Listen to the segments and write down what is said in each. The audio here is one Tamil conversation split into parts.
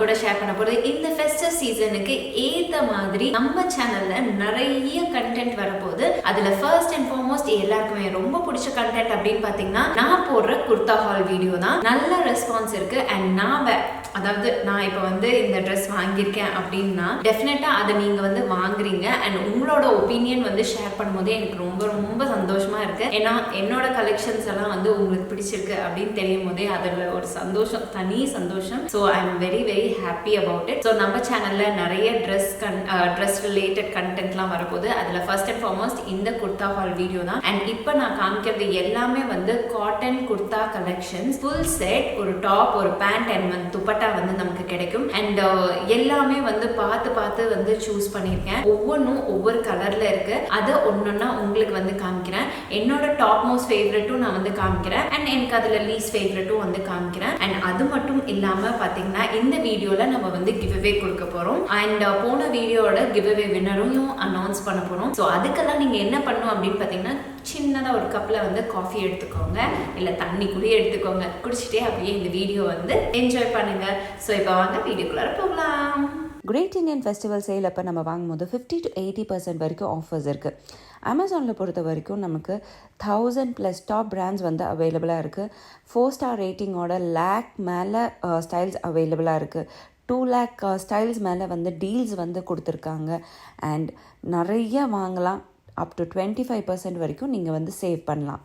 கூட ஷேர் பண்ண போறது இந்த ஃபெஸ்டிவ் சீசனுக்கு ஏத்த மாதிரி நம்ம சேனல்ல நிறைய கண்டென்ட் வரப்போகுது. அதுல ஃபர்ஸ்ட் அண்ட் ஃபார்மோஸ்ட் எல்லாருக்குமே ரொம்ப பிடிச்ச கண்டென்ட் அப்படின்னு பாத்தீங்கன்னா நான் போடுற குர்தா ஹால் வீடியோ தான். நல்ல ரெஸ்பான்ஸ் இருக்கு. அண்ட் அதாவது நான் இப்போ வந்து இந்த ட்ரெஸ் வாங்கியிருக்கேன் அப்படின்னா டெஃபினட்டா அதை நீங்க வந்து வாங்குறீங்க அண்ட் உங்களோட ஒப்பீனியன் வந்து ஷேர் பண்ணும்போதே எனக்கு ரொம்ப ரொம்ப சந்தோஷமா இருக்கு. ஏன்னா என்னோட கலெக்ஷன்ஸ் எல்லாம் வந்து உங்களுக்கு பிடிச்சிருக்கு அப்படின்னு தெரியும் போதே அதுல ஒரு சந்தோஷம், தனி சந்தோஷம். So I am very very happy about it. So நம்ம சேனல்ல நிறைய ட்ரெஸ் ரிலேட்டட் கண்டென்ட்லாம் வரப்போகுது. அதுல ஃபர்ஸ்ட் அண்ட் ஃபார்மோஸ்ட் இந்த குர்தா ஹால் வீடியோ தான். அண்ட் இப்போ நான் காமிக்கிறது எல்லாமே வந்து cotton kurta collections, full set, ஒரு டாப், ஒரு பேண்ட் அண்ட் துப்பட்டா வந்து நமக்கு கிடைக்கும். அண்ட் எல்லாமே வந்து பார்த்து வந்து சூஸ் பண்ணியிருக்கேன். ஒவ்வொன்றும் ஒவ்வொரு கலர்ல இருக்கு. அதை ஒன்னொன்னா உங்களுக்கு வந்து காமிக்கிறேன். என்னோட டாப் மோஸ்ட் ஃபேவரட்டும் நான் வந்து காமிக்கிறேன் அண்ட் எனக்கு அதுல லீஸ்ட் ஃபேவரட்டும் வந்து காமிக்கிறேன். அண்ட் அது மட்டும் இல்லாம பாத்தீங்கன்னா இந்த வீடியோல நம்ம வந்து கிவ் அவே கொடுக்க போறோம். அண்ட் போன வீடியோட கிவ் அவே வின்னரையும் அனௌன்ஸ் பண்ண போறோம். ஸோ அதுக்கெல்லாம் நீங்க என்ன பண்ணணும் அப்படின்னு பாத்தீங்கன்னா சின்னதாக ஒரு கப்பில் வந்து காஃபி எடுத்துக்கோங்க, இல்லை தண்ணி கூட எடுத்துக்கோங்க. குடிச்சிட்டே அப்படியே இந்த வீடியோ வந்து என்ஜாய் பண்ணுங்க. ஸோ இப்போ வாங்க வீடியோக்குள்ளார போகலாம். கிரேட் இண்டியன் ஃபெஸ்டிவல் சேல் அப்போ நம்ம வாங்கும்போது 50 to 80% வரைக்கும் ஆஃபர்ஸ் இருக்குது. அமேசானில் பொறுத்த வரைக்கும் நமக்கு 1000+ டாப் பிராண்ட்ஸ் வந்து அவைலபிளாக இருக்குது. 4 ஸ்டார் ரேட்டிங்கோட லேக் மேலே ஸ்டைல்ஸ் அவைலபிளாக இருக்குது. 2 lakh ஸ்டைல்ஸ் மேலே வந்து டீல்ஸ் வந்து கொடுத்துருக்காங்க. அண்ட் நிறைய வாங்கலாம். அப் டு 25% வரைக்கும் நீங்கள் வந்து சேவ் பண்ணலாம்.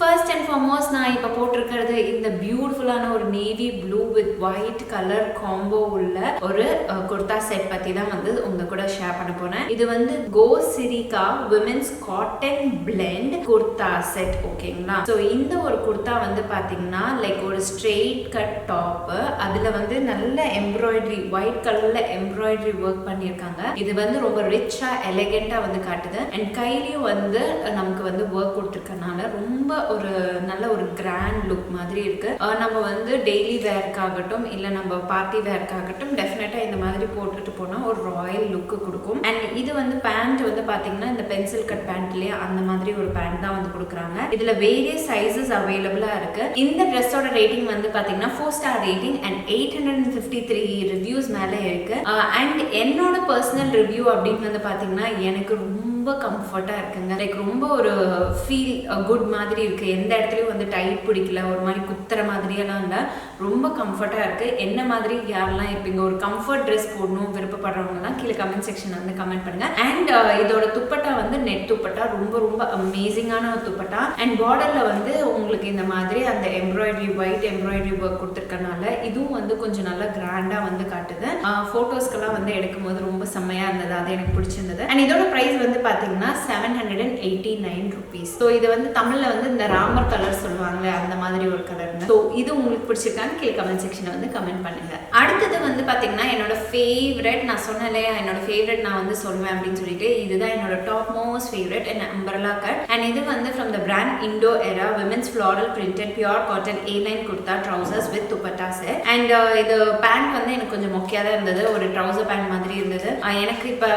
ஃபர்ஸ்ட் அண்ட் ஃபார்மோஸ்ட் நான் இப்போ போட்டிருக்கிறது இந்த பியூட்டிஃபுல்லான ஒரு navy blue with white colour combo உள்ள ஒரு குர்தா செட் பற்றி தான் வந்து உங்க கூட ஷேர் பண்ண போனேன். இது வந்து GoSriKi women's cotton blend kurta set. ஓகேங்களா? ஸோ இந்த ஒரு குர்தா வந்து பார்த்தீங்கன்னா லைக் ஒரு ஸ்ட்ரெயிட் கட் டாப்பு, அதில் வந்து நல்ல எம்ப்ராய்டரி, ஒயிட் கலர்ல எம்ப்ராய்டரி ஒர்க் பண்ணியிருக்காங்க. இது வந்து ரொம்ப ரிச்சா எலிகெண்டா வந்து காட்டுது. அண்ட் கையிலையும் வந்து நமக்கு வந்து ஒர்க் கொடுத்துருக்கனால ரொம்ப ஒரு நல்ல ஒரு கிராண்ட் லுக் மாதிரி இருக்கு. நம்ம வந்து டெய்லி வேர்க்காகட்டும் இல்லை நம்ம பார்ட்டி வேர்க்காகட்டும் டெஃபினட்டா இந்த மாதிரி போட்டுட்டு போனா ஒரு ராயல் லுக் கொடுக்கும். அண்ட் இது வந்து பேண்ட் வந்து பாத்தீங்கன்னா இந்த பென்சில் கட் பேண்ட்லயே அந்த மாதிரி ஒரு பேண்ட் தான் வந்து கொடுக்குறாங்க. இதுல வேரியஸ் சைசஸ் அவைலபிளா இருக்கு. இந்த ட்ரெஸ்ஸோட ரேட்டிங் வந்து பாத்தீங்கன்னா 4 ஸ்டார் ரேட்டிங் அண்ட் 853 ரிவ்யூஸ் மேல இருக்கு. அண்ட் என்னோட பர்சனல் ரிவ்யூ அப்படின்னு வந்து பாத்தீங்கன்னா எனக்கு ரொம்ப கம்ஃபர்ட்டா இருக்குங்க. லைக் ரொம்ப ஒரு ஃபீல் குட் மாதிரி இருக்கு. எந்த இடத்துலயும் வந்து டைட் பிடிக்கல, ஒரு மாதிரி குத்துற மாதிரியெல்லாம் இல்லை, ரொம்ப கம்ஃபர்ட்டா இருக்கு. என்ன மாதிரி யாரெல்லாம் இருப்பீங்க, ஒரு கம்ஃபர்ட் ட்ரெஸ் போடணும் விருப்பப்படுறவங்க தான் கீழே கமெண்ட் செக்ஷன் வந்து கமெண்ட் பண்ணுங்க. அண்ட் இதோட துப்பட்டா வந்து நெட் துப்பட்டா, ரொம்ப ரொம்ப அமேசிங்கான ஒரு துப்பட்டா. அண்ட் பார்டர்ல வந்து உங்களுக்கு இந்த மாதிரி அந்த எம்ப்ராய்டரி, ஒயிட் எம்ப்ராய்டரி ஒர்க் கொடுத்துருக்கனால இதுவும் வந்து கொஞ்சம் நல்லா கிராண்டா வந்து காட்டுது. போட்டோஸ்க்கெல்லாம் வந்து எடுக்கும் போது ரொம்ப செம்மையா இருந்தது, அது எனக்கு பிடிச்சிருந்தது. அண்ட் இதோட பிரைஸ் வந்து பாத்தீங்கன்னா 789 rupees. ஸோ இது வந்து தமிழ்ல வந்து இந்த ராமர் கலர் சொல்லுவாங்களே அந்த மாதிரி ஒரு கலர். ஸோ இது உங்களுக்கு பிடிச்சிருக்கான்னு கீழே கமெண்ட் செக்ஷன்ல வந்து கமெண்ட் பண்ணுங்க. அடுத்தது வந்து பாத்தீங்கன்னா என்னோட ஃபேவரட், நான் சொன்னேன் இல்லையா என்னோட ஃபேவரட் நான் வந்து சொல்லுவேன் அப்படின்னு சொல்லிட்டு, இதுதான் என்னோட top most favourite and umbrella cut. And இது வந்து from the brand INDO era women's floral printed pure cotton A-line kurta trousers with dupatta set. And இது பேண்ட் வந்து எனக்கு கொஞ்சம் மொக்கையா தான் இருந்தது, ஒரு ட்ரௌசர் பேண்ட் மாதிரி இருந்தது. எனக்கு இப்போ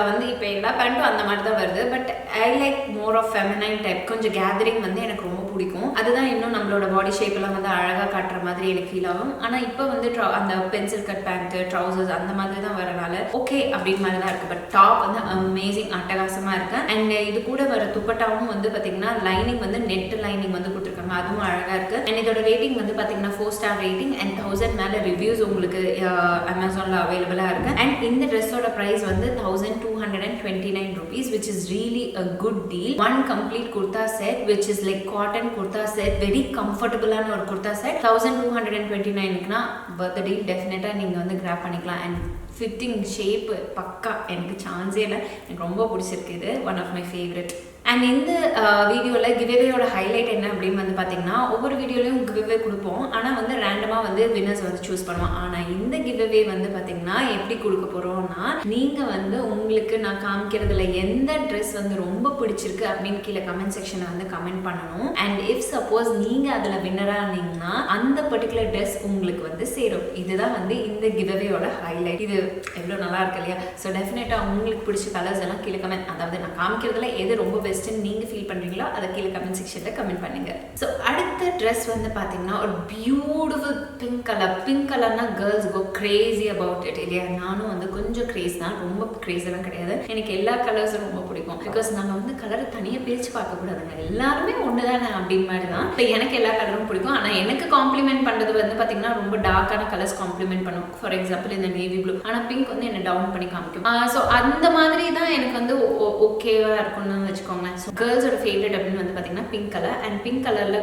எல்லா பேண்ட்டும் அந்த மாதிரி தான் வருது. But I like more of feminine type. கொஞ்சம் கேதரிங் வந்து எனக்கு ரொம்ப பிடிக்கும். அதுதான் இன்னும் நம்மளோட பாடி ஷேப் எல்லாம் வந்து அழகா காட்டுற மாதிரி எனக்கு ஃபீல் ஆகும். ஆனா இப்போ வந்து அந்த பென்சில் கட் பேண்ட், ட்ரௌசர்ஸ் அந்த மாதிரி தான் வரனால ஓகே அப்படின்னு மாதிரி தான் இருக்கு. பட் டாப் வந்து அமேசிங், அட்டகாசமா இருக்கு. அண்ட் இது கூட வர துப்பட்டாவும் வந்து பாத்தீங்கன்னா லைனிங் வந்து நெட் லைனிங் வந்து கொடுத்துருக்காங்க, அதுவும் அழகா இருக்கு. அண்ட் இதோட ரேட்டிங் வந்து பாத்தீங்கன்னா 4 ஸ்டார் ரேட்டிங் அண்ட் 1000 மேல ரிவ்யூஸ் உங்களுக்கு அமேசான்ல அவைலபிளா இருக்கு. அண்ட் இந்த ட்ரெஸ்ஸோட பிரைஸ் வந்து 1229 rupees, which is really a good deal. One complete kurta set which is like cotton kurta set, very comfortable ஆன ஒரு kurta set 1229க்குனா worth the deal. டெஃபினட்டா நீங்க வந்து கிராப் பண்ணிக்கலாம். அண்ட் ஃபிட்டிங் ஷேப் பக்கா, எனக்கு சான்ஸே இல்லை, எனக்கு ரொம்ப பிடிச்சிருக்கு. இது one of my favourite. And இந்த வீடியோவில் கிவ்அவேயோட ஹைலைட் என்ன அப்படின்னு வந்து பார்த்தீங்கன்னா ஒவ்வொரு வீடியோலையும் கிவ்அவே கொடுப்போம், ஆனால் வந்து ரேண்டமாக வந்து வின்னர்ஸ் வந்து சூஸ் பண்ணுவோம். ஆனால் இந்த கிவ்அவே வந்து பார்த்தீங்கன்னா எப்படி கொடுக்க போகிறோம்னா, நீங்கள் வந்து உங்களுக்கு நான் காமிக்கிறதுல எந்த ட்ரெஸ் வந்து ரொம்ப பிடிச்சிருக்கு அப்படின்னு கீழே கமெண்ட் செக்ஷனில் வந்து கமெண்ட் பண்ணணும். அண்ட் இஃப் சப்போஸ் நீங்கள் அதில் வின்னராக இருந்தீங்கன்னா அந்த பர்டிகுலர் ட்ரெஸ் உங்களுக்கு வந்து சேரும். இதுதான் வந்து இந்த கிவ்அவேயோட ஹைலைட். இது எவ்வளோ நல்லா இருக்கு இல்லையா? ஸோ டெஃபினட்டாக உங்களுக்கு பிடிச்ச கலர்ஸ் எல்லாம் கீழே கமெண்ட், அதாவது நான் காமிக்கிறதுல எது ரொம்ப பெஸ்ட் பெஸ்ட்னு நீங்க ஃபீல் பண்றீங்களோ அதை கீழே கமெண்ட் செக்ஷன்ல கமெண்ட் பண்ணுங்க. ஸோ அடுத்த ட்ரெஸ் வந்து பாத்தீங்கன்னா ஒரு பியூட்டிஃபுல் பிங்க் கலர்னா girls go crazy about it இல்லையா? நானும் வந்து கொஞ்சம் கிரேஸ் தான், ரொம்ப கிரேஸ் எல்லாம் கிடையாது. எனக்கு எல்லா கலர்ஸும் ரொம்ப பிடிக்கும். பிகாஸ் நம்ம வந்து கலரை தனியாக பிரித்து பார்க்க கூடாதுங்க, எல்லாருமே ஒண்ணுதானே அப்படின்னு மாதிரி தான். இப்போ எனக்கு எல்லா கலரும் பிடிக்கும். ஆனா எனக்கு காம்ப்ளிமெண்ட் பண்றது வந்து பாத்தீங்கன்னா ரொம்ப டார்க்கான கலர்ஸ் காம்ப்ளிமெண்ட் பண்ணும். ஃபார் எக்ஸாம்பிள் இந்த நேவி ப்ளூ, ஆனா பிங்க் வந்து என்ன டவுன் பண்ணி காமிக்கும். ஸோ அந்த மாதிரி தான் எனக்கு வந்து ஓகேவா இருக்கும்னு வச்சுக்கோங்க. ஸோ கேர்ள்ஸோட ஃபேவரட் அப்படின்னு வந்து பாத்தீங்கன்னா பிங்க் கலர். அண்ட் பிங்க் கலர்ல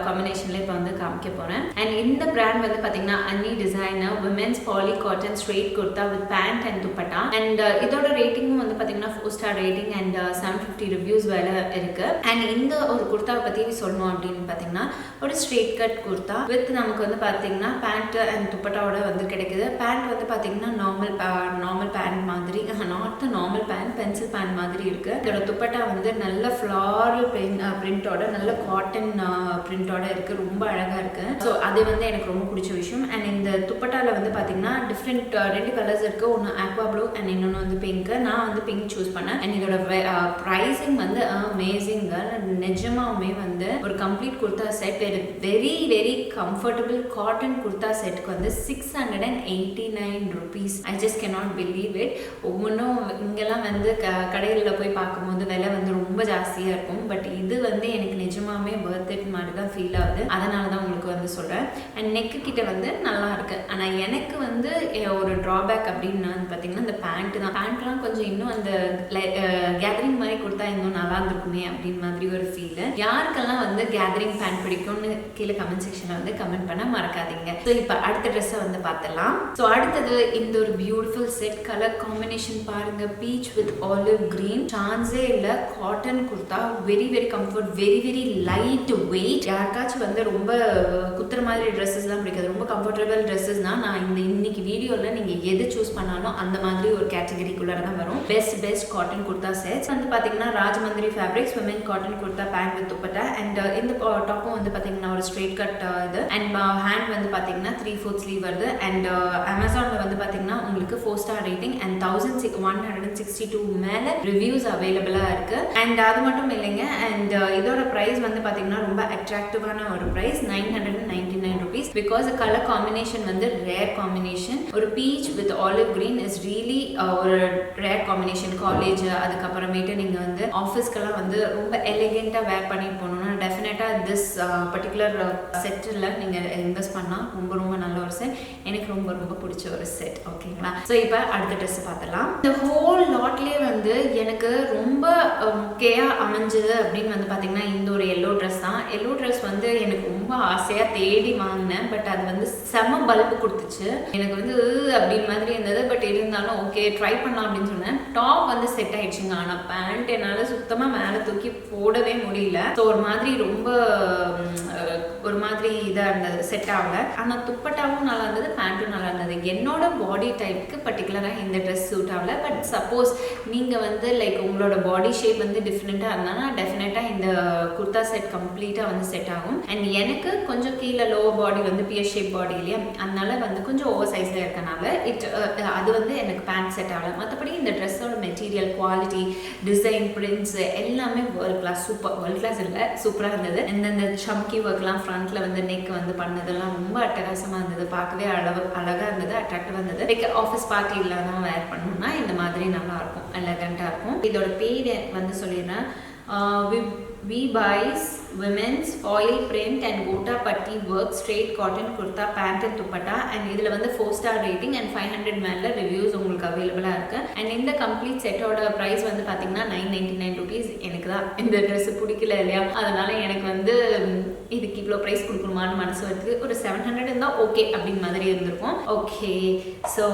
காம்பினேஷன்ல இப்போ வந்து காமிக்க போறேன். அண்ட் இந்த பிராண்ட் வந்து பாத்தீங்கன்னா Anni designer women's polycotton straight kurta with pant and dupatta. And இதோட ரேட்டிங்கும் வந்து பாத்தீங்கன்னா 4 ஸ்டார் ரேட்டிங் அண்ட் 750 ரிவ்யூஸ் வேலை இருக்கு. அண்ட் இந்த ஒரு குர்தாவை பத்தி சொல்லணும் அப்படின்னு பாத்தீங்கன்னா ஒரு ஸ்ட்ரெயிட் கட் குர்தா வித் நமக்கு வந்து பாத்தீங்கன்னா பேண்ட் அண்ட் துப்பட்டாவோட வந்து கிடைக்குது. பேண்ட் வந்து பாத்தீங்கன்னா நார்மல் பேண்ட் மாதிரி, not normal pant, pencil pant மாதிரி இருக்கு. இதோட துப்பட்டா வந்து நல்ல ஃப்ளாரல் பிரிண்டோட, நல்ல காட்டன் பிரிண்டோட இருக்கு, ரொம்ப அழகா இருக்கு. ஸோ அது வந்து எனக்கு ரொம்ப பிடிச்ச விஷயம். அண்ட் இந்த துப்பட்டால வந்து பாத்தீங்கன்னா டிஃப்ரெண்ட் 2 கலர்ஸ் இருக்கு. ஒன்று ஆக்வா ப்ளூ அண்ட் இன்னொன்று வந்து பிங்க். நான் வந்து பிங்க் சூஸ் பண்ணேன். அண்ட் இதோட ப்ரைசிங் வந்து அமேசிங். நிஜமாவுமே வந்து ஒரு complete kurta set, very very comfortable cotton kurta செட்டுக்கு வந்து 689 rupees. I just cannot believe it. ஒவ்வொன்றும் இங்கெல்லாம் வந்து கடைகளில் போய் பார்க்கும்போது விலை வந்து ரொம்ப ஜாஸ்தியாக இருக்கும். பட் இது வந்து எனக்கு நிஜமாவே வர்த் இட் மாதிரி தான் ஃபீல் ஆகுது. அதனால தான் உங்களுக்கு வந்து சொல்கிறேன். அண்ட் நெக்கு கிட்ட வந்து நல்லா இருக்கு. ஆனால் எனக்கு வந்து ஒரு ட்ராபேக் அப்படின்னு வந்து பார்த்தீங்கன்னா இந்த பேண்ட் தான். பேண்ட்லாம் கொஞ்சம் இன்னும் அந்த கேதரிங் மாதிரி கொடுத்தா இன்னும் நல்லா இருந்திருக்குமே அப்படின்னு மாதிரி ஒரு ஃபீல். யாருக்கெல்லாம் வந்து கேதரிங் பேண்ட் பிடிக்கும்னு கீழே கமெண்ட் செக்ஷனில் வந்து கமெண்ட் பண்ண மறக்காதீங்க. ஸோ இப்போ அடுத்த ட்ரெஸ்ஸை வந்து பார்த்துடலாம். ஸோ அடுத்தது இந்த ஒரு பியூட்டிஃபுல் செட் கலர் காம்பினேஷன் பாருங்க, பீச் வித் ஆலிவ் கிரீன். சான்ஸே இல்லை, cotton kurta, very very comfort, very very light weight. யாருக்காச்சும் வந்து ரொம்ப குத்துற மாதிரி ட்ரெஸ்ஸஸ் தான் பிடிக்காது, ரொம்ப கம்ஃபர்டபுள் ட்ரெஸ்ஸஸ் தான் நான் இன்னைக்கு வீடியோவில் நீங்கள் எது சூஸ் பண்ணாலும் அந்த மாதிரி ஒரு கேட்டகரிக்குள்ளே தான் வரும். பெஸ்ட் காட்டன் குர்தா செட்ஸ் வந்து பார்த்தீங்கன்னா Rajamandri fabrics women cotton kurta pant with dupatta. And இந்த டாப்பும் வந்து பார்த்தீங்கன்னா ஒரு ஸ்ட்ரெயிட் கட் இது. அண்ட் ஹேண்ட் வந்து பார்த்தீங்கன்னா 3/4 ஸ்லீவ் வருது. அண்ட் அமேசானில் வந்து பார்த்தீங்கன்னா உங்களுக்கு 4 ஸ்டார் ரேட்டிங் அண்ட் 1162 மேலே ரிவ்யூஸ் அவைலபிளாக இருக்கு. அண்ட் அது மட்டும் இல்லைங்க, அண்ட் இதோட ப்ரைஸ் வந்து பார்த்தீங்கன்னா ரொம்ப அட்ராக்டிவான ஒரு price, 999 rupees. Because colour combination வந்து ரேர் காம்பினேஷன். ஒரு peach with olive green is really ஒரு ரேர் காம்பினேஷன். காலேஜ் அதுக்கப்புறமேட்டு நீங்கள் வந்து ஆஃபீஸ்க்கெல்லாம் வந்து ரொம்ப எலிகெண்ட்டாக வேர் பண்ணிட்டு போகணுன்னா டெஃபினட்டாக திஸ் பர்டிகுலர் செட்டில் நீங்கள் இன்வெஸ்ட் பண்ணால் ரொம்ப ரொம்ப நல்ல ஒரு செட். எனக்கு ரொம்ப ரொம்ப பிடிச்ச ஒரு செட். ஓகேங்களா? ஸோ இப்போ அடுத்த ட்ரெஸ் பார்த்துலாம். இந்த ஹோல் லாட்லேயே வந்து எனக்கு ரொம்ப முக்கியாக அமைஞ்சது அப்படின்னு வந்து பார்த்தீங்கன்னா இந்த ஒரு எல்லோ ட்ரெஸ் தான். எல்லோ ட்ரெஸ் வந்து எனக்கு ரொம்ப ஆசையாக தேடி வாங்கினேன். பட் அது வந்து செம பல்பு கொடுத்துச்சு. எனக்கு வந்து அப்படின்னு மாதிரி இருந்தது. பட் இருந்தாலும் ஓகே ட்ரை பண்ணலாம் அப்படின்னு சொன்னேன். டாப் வந்து செட் ஆயிடுச்சுங்க. ஆனால் பேண்ட் என்னால் சுத்தமாக மேலே தூக்கி போடவே முடியல. ஸோ ஒரு மாதிரி ரொம்ப ஒரு மாதிரி இதாக இருந்தது, செட் ஆகல. ஆனால் துப்பட்டாவும் நல்லா இருந்தது, பேண்ட்டும் நல்லா இருந்தது. என்னோட பாடி டைப்புக்கு பர்டிகுலராக இந்த ட்ரெஸ் சூட் ஆகல. பட் சப்போஸ் நீங்கள் வந்து லைக் உங்களோட பாடி ஷேப் வந்து டிஃப்ரெண்ட்டாக இருந்தாலும் டெஃபினட்டாக இந்த குர்தா செட் கம்ப்ளீட்டாக வந்து செட் ஆகும். அண்ட் எனக்கு கொஞ்சம் கீழே லோவர் பாடி வந்து பியர் ஷேப் பாடி இல்லையா, அதனால வந்து கொஞ்சம் ஓவர் சைஸில் இருக்கனால அது வந்து எனக்கு பேண்ட் செட் ஆகல. மற்றபடி இந்த ட்ரெஸ்ஸோட மெட்டீரியல், குவாலிட்டி, டிசைன், பிரிண்ட்ஸ் எல்லாமே world class, super. World class இல்லை, சூப்பராக இருந்தது. இந்த சம்கி ஒர்க்லாம் ஃப்ரண்ட்ல வந்து நெக் வந்து பண்ணதெல்லாம் ரொம்ப அட்டகாசமாக இருந்தது. பார்க்கவே அழகாக இருந்தது, அட்ராக்டிவாக இருந்தது. லைக் ஆஃபீஸ் பார்ட்டி இல்லாமல் வேர் பண்ணணும்னா இந்த மாதிரி நல்லா இருக்கும், எலகண்ட்டாக இருக்கும். இதோட பேர் வந்து சொல்லிடுறேன். Vbuyz women's foil print and Gota Patti work straight cotton kurta pant and dupatta. And இதில் வந்து 4 star rating and 500 மேலே ரிவ்யூஸ் உங்களுக்கு அவைலபிளாக இருக்கு. அண்ட் இந்த கம்ப்ளீட் செட்டோட ப்ரைஸ் வந்து பார்த்தீங்கன்னா 999 rupees. எனக்கு தான் இந்த ட்ரெஸ் பிடிக்கல இல்லையா, அதனால எனக்கு வந்து இதுக்கு இவ்வளோ ப்ரைஸ் கொடுக்கணுமான்னு மனசு வருது. ஒரு 700 இருந்தால் ஓகே அப்படின்னு மாதிரி இருந்திருக்கும். ஓகே, ஸோ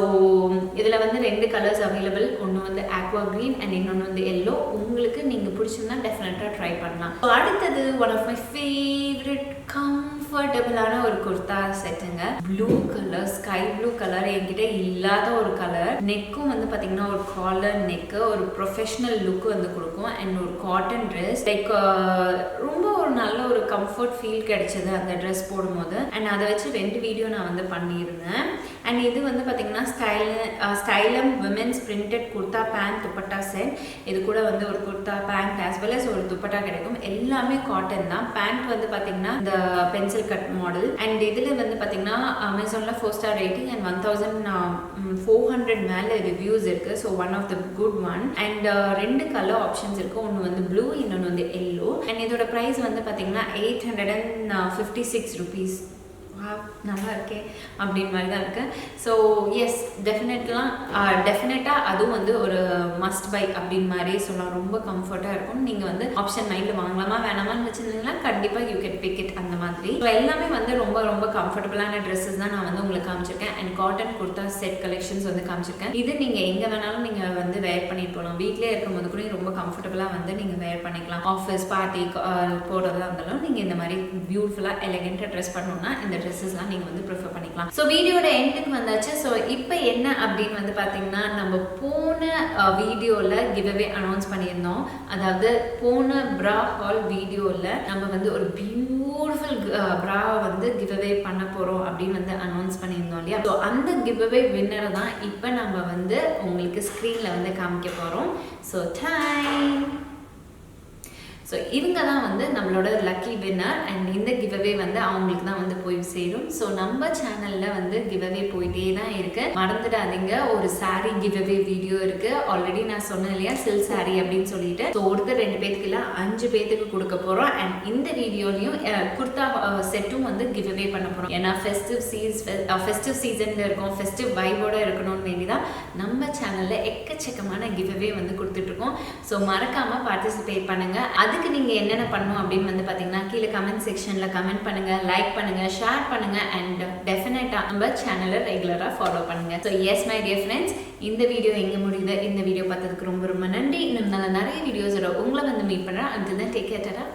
இதில் வந்து 2 கலர்ஸ் அவைலபிள். ஒன்று வந்து ஆக்வா க்ரீன் அண்ட் இன்னொன்று வந்து எல்லோ. உங்களுக்கு நீங்கள் பிடிச்சிருந்தா டெஃபினட்டாக ட்ரை பண்ணலாம். அடுத்தது ஒன் ஆஃப் மை ஃபேவரட் கம்ஃபர்டபுளான ஒரு குர்தா செட்டுங்க. Blue colour, sky blue colour, என்கிட்ட இல்லாத ஒரு கலர். நெக்கும் வந்து பார்த்தீங்கன்னா ஒரு காலர் நெக்கு, ஒரு ப்ரொஃபஷனல் லுக் வந்து கொடுக்கும். அண்ட் ஒரு காட்டன் ட்ரெஸ், லைக் ரொம்ப ஒரு நல்ல ஒரு கம்ஃபர்ட் ஃபீல் கிடைச்சது அந்த ட்ரெஸ் போடும்போது. அண்ட் அதை வச்சு 2 வீடியோ நான் வந்து பண்ணியிருந்தேன். அண்ட் இது வந்து பார்த்தீங்கன்னா Stylum women's printed kurta pant dupatta set. இது கூட வந்து ஒரு kurta pant as well as ஒரு துப்பட்டா கிடைக்கும். எல்லாமே காட்டன் தான். பேண்ட் வந்து பார்த்தீங்கன்னா இந்த பென்சில் கட் மாடல். அண்ட் இதில் வந்து பார்த்தீங்கன்னா அமேசானில் 4 ஸ்டார் ரேட்டிங் அண்ட் 1400 மேலே ரிவ்யூஸ் இருக்குது. So one of the good one. And 2 colour options இருக்குது. ஒன்று வந்து ப்ளூ, இன்னொன்று வந்து எல்லோ. அண்ட் இதோட ப்ரைஸ் வந்து பார்த்தீங்கன்னா 856 rupees. நல்லா இருக்கே அப்படின்னு மாதிரி தான் இருக்கு. ஸோ எஸ், டெஃபினட்டாக அதுவும் வந்து ஒரு மஸ்ட் பை அப்படின்னு மாதிரியே சொல்லலாம். ரொம்ப கம்ஃபர்ட்டாக இருக்கும். நீங்கள் வந்து ஆப்ஷன் மைண்டில் வாங்கலாமா வேணாமான்னு வச்சுருந்தீங்கன்னா கண்டிப்பாக யூ கேன் பிக் இட் அந்த மாதிரி. ஸோ எல்லாமே வந்து ரொம்ப ரொம்ப கம்ஃபர்டபுளான ட்ரெஸ்ஸஸ் தான் நான் வந்து உங்களுக்கு காமிச்சிருக்கேன். And cotton kurta set collections வந்து காமிச்சிருக்கேன். இது நீங்கள் எங்கே வேணாலும் நீங்கள் வந்து வேர் பண்ணிட்டு போகலாம். வீட்டிலே இருக்கும்போது கூட ரொம்ப கம்ஃபர்டபுளாக வந்து நீங்கள் வேர் பண்ணிக்கலாம். ஆஃபீஸ் பார்ட்டி போடுறதா இருந்தாலும் நீங்கள் இந்த மாதிரி பியூட்டிஃபுல்லாக எலகெண்ட்டாக ட்ரெஸ் பண்ணணும்னா இந்த ட்ரெஸ்ஸஸ்லாம் நீங்கள் வந்து ப்ரிஃபர் பண்ணிக்கலாம். ஸோ வீடியோட எண்டுக்கு வந்தாச்சு. ஸோ இப்போ என்ன அப்படின்னு வந்து பார்த்தீங்கன்னா, நம்ம போன வீடியோவில் கிவ்அவே அனௌன்ஸ் பண்ணியிருந்தோம். அதாவது போன ப்ரா ஹால் வீடியோவில் நம்ம வந்து ஒரு பியூட்டிஃபுல் ப்ரா வந்து கிவ்அவே பண்ண போகிறோம் அப்படின்னு வந்து அனௌன்ஸ் பண்ணியிருந்தோம் இல்லையா? ஸோ அந்த கிவ்அவே வின்னரை தான் இப்போ நம்ம வந்து உங்களுக்கு ஸ்க்ரீனில் வந்து காமிக்க போகிறோம். So time. ஸோ இவங்க தான் வந்து நம்மளோட லக்கி வின்னர். அண்ட் இந்த கிவ்அவே வந்து அவங்களுக்கு தான் வந்து போய் சேரும். ஸோ நம்ம சேனலில் வந்து கிவ்அவே போயிட்டே தான் இருக்கு. மறந்துடாதீங்க, ஒரு சாரீ கிவ்அவே வீடியோ இருக்கு. ஆல்ரெடி நான் சொன்னேன் இல்லையா, சில்க் சாரீ அப்படின்னு சொல்லிட்டு. ஸோ ஒருத்தர் 2 பேருக்கு இல்லை 5 பேருக்கு கொடுக்க போகிறோம். அண்ட் இந்த வீடியோலையும் குர்தா செட்டும் வந்து கிவ்அவே பண்ண போகிறோம். ஏன்னா ஃபெஸ்டிவ் சீசனில் இருக்கும், ஃபெஸ்டிவ் வைபோட இருக்கணும்னு வேண்டி தான் நம்ம சேனலில் எக்கச்சக்கமான கிவ்அவே வந்து கொடுத்துட்ருக்கோம். ஸோ மறக்காமல் பார்ட்டிசிபேட் பண்ணுங்கள். அதுக்கு நீங்கள் என்னென்ன பண்ணணும் அப்படின்னு வந்து பார்த்தீங்கன்னா, கீழே கமெண்ட் செக்ஷனில் கமெண்ட் பண்ணுங்கள், லைக் பண்ணுங்கள், ஷேர் பண்ணுங்கள். அண்ட் டெஃபினட்டாக நம்ம சேனலை ரெகுலராக ஃபாலோ பண்ணுங்கள். So S my dear friends, இந்த வீடியோ எங்கே முடியுது? இந்த வீடியோ பார்த்ததுக்கு ரொம்ப ரொம்ப நன்றி. இன்னும் நல்ல நிறைய வீடியோஸோட உங்களை வந்து மீட் பண்ணுறேன். And then take care.